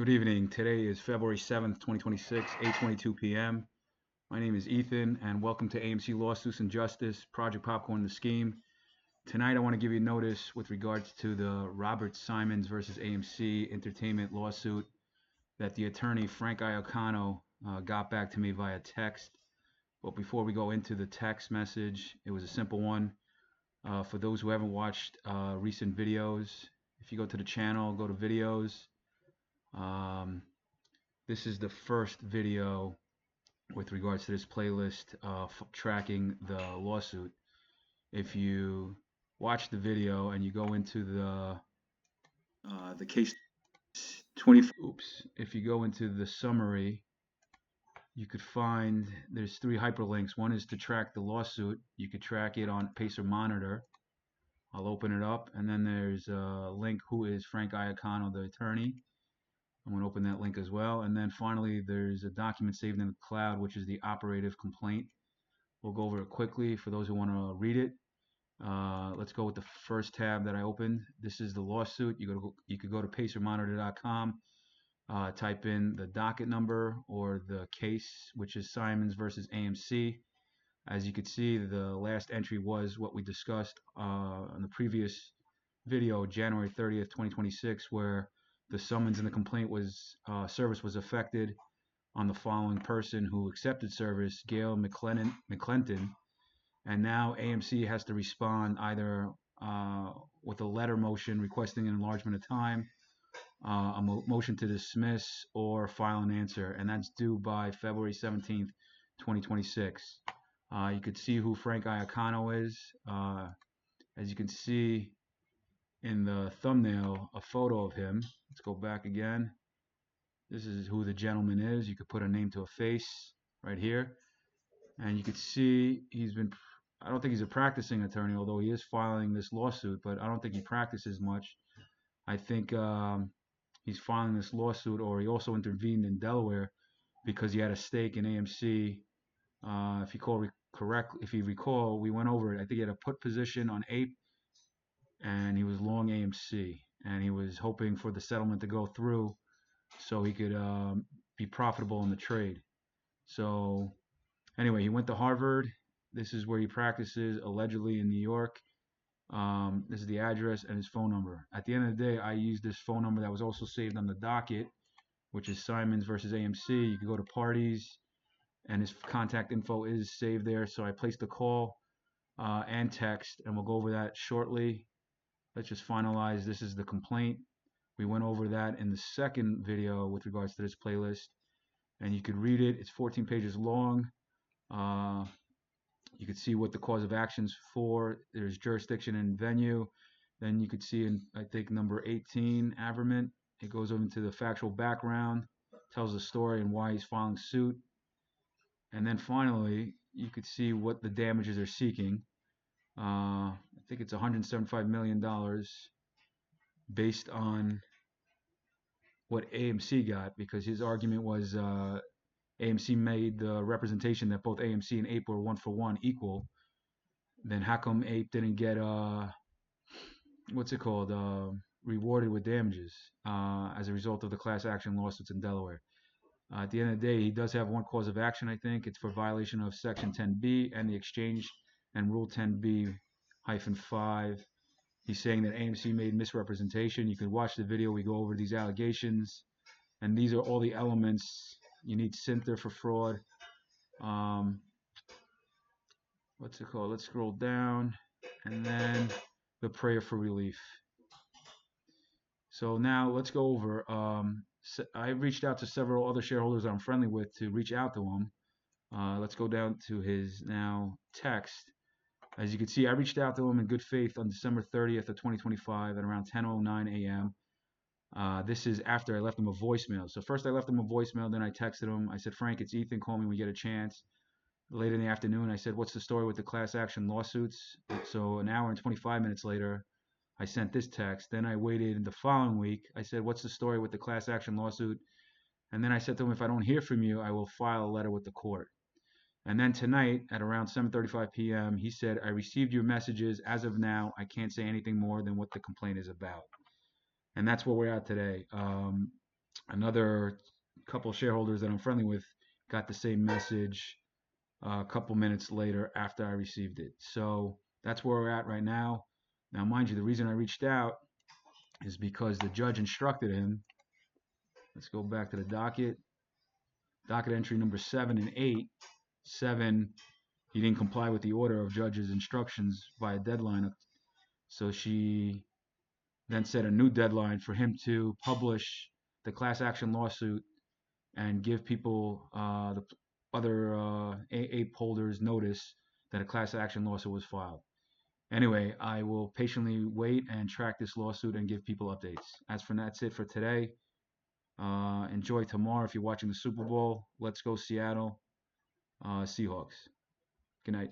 Good evening. Today is February 7th, 2026, 8:22 p.m. My name is Ethan, and welcome to AMC Lawsuits and Justice, Project Popcorn, the Scheme. Tonight, I want to give you notice with regards to the Robert Simons versus AMC Entertainment lawsuit that the attorney Frank Iacuno got back to me via text. But before we go into the text message, it was a simple one. For those who haven't watched recent videos, if you go to the channel, go to videos. This is the first video with regards to this playlist tracking the lawsuit. If you watch the video and you go into the case 20, if you go into the summary, you could find there's three hyperlinks. One is to track the lawsuit. You could track it on Pacer Monitor. I'll open it up, and then there's a link, who is Frank Iacuno, the attorney. I'm going to open that link as well. And then finally, there's a document saved in the cloud, which is the operative complaint. We'll go over it quickly for those who want to read it. Let's go with the first tab that I opened. This is the lawsuit. You could go to pacermonitor.com, type in the docket number or the case, which is Simons versus AMC. As you can see, the last entry was what we discussed on the previous video, January 30th, 2026, where the summons in the complaint was service was affected on the following person who accepted service, Gail McClenton, and now AMC has to respond either with a letter motion requesting an enlargement of time, a motion to dismiss, or file an answer, and that's due by February 17th, 2026. You could see who Frank Iacuno is. As you can see in the thumbnail, a photo of him. Let's go back again. This is who the gentleman is. You could put a name to a face right here. And you could see I don't think he's a practicing attorney, although he is filing this lawsuit, but I don't think he practices much. I think he's filing this lawsuit, or he also intervened in Delaware because he had a stake in AMC. If you recall, we went over it. I think he had a put position on APE, and he was long AMC, and he was hoping for the settlement to go through so he could be profitable in the trade. So anyway, he went to Harvard. This is where he practices, allegedly in New York. This is the address and his phone number. At the end of the day, I used this phone number that was also saved on the docket, which is Simons versus AMC. You can go to parties, and his contact info is saved there. So I placed a call and text, and we'll go over that shortly. Let's just finalize. This is the complaint. We went over that in the second video with regards to this playlist, and you could read it. It's 14 pages long. You could see what the cause of action's for. There's jurisdiction and venue. Then you could see in, I think, number 18, averment. It goes into the factual background, tells the story and why he's filing suit. And then finally, you could see what the damages are seeking. I think it's $175 million based on what AMC got, because his argument was AMC made the representation that both AMC and APE were 1-for-1 equal. Then how come APE didn't get rewarded with damages as a result of the class action lawsuits in Delaware? At the end of the day, he does have one cause of action. I think it's for violation of Section 10B and the exchange and Rule 10B-5. He's saying that AMC made misrepresentation. You can watch the video. We go over these allegations, and these are all the elements. You need Sinter for fraud. Let's scroll down, and then the prayer for relief. So now let's go over. I reached out to several other shareholders I'm friendly with to reach out to him. Let's go down to his now text. As you can see, I reached out to him in good faith on December 30th of 2025 at around 10:09 a.m. This is after I left him a voicemail. So first I left him a voicemail, then I texted him. I said, Frank, it's Ethan. Call me when you get a chance. Later in the afternoon, I said, what's the story with the class action lawsuits? So an hour and 25 minutes later, I sent this text. Then I waited the following week. I said, what's the story with the class action lawsuit? And then I said to him, if I don't hear from you, I will file a letter with the court. And then tonight at around 7:35 p.m., he said, I received your messages. As of now, I can't say anything more than what the complaint is about. And that's where we're at today. Another couple shareholders that I'm friendly with got the same message a couple minutes later after I received it. So that's where we're at right now. Now, mind you, the reason I reached out is because the judge instructed him. Let's go back to the docket. Docket entry number 7 and 8. 7, he didn't comply with the order of judge's instructions by a deadline. So she then set a new deadline for him to publish the class action lawsuit and give people, the other ape holders, notice that a class action lawsuit was filed. Anyway, I will patiently wait and track this lawsuit and give people updates. That's it for today. Enjoy tomorrow if you're watching the Super Bowl. Let's go Seattle Seahawks. Good night.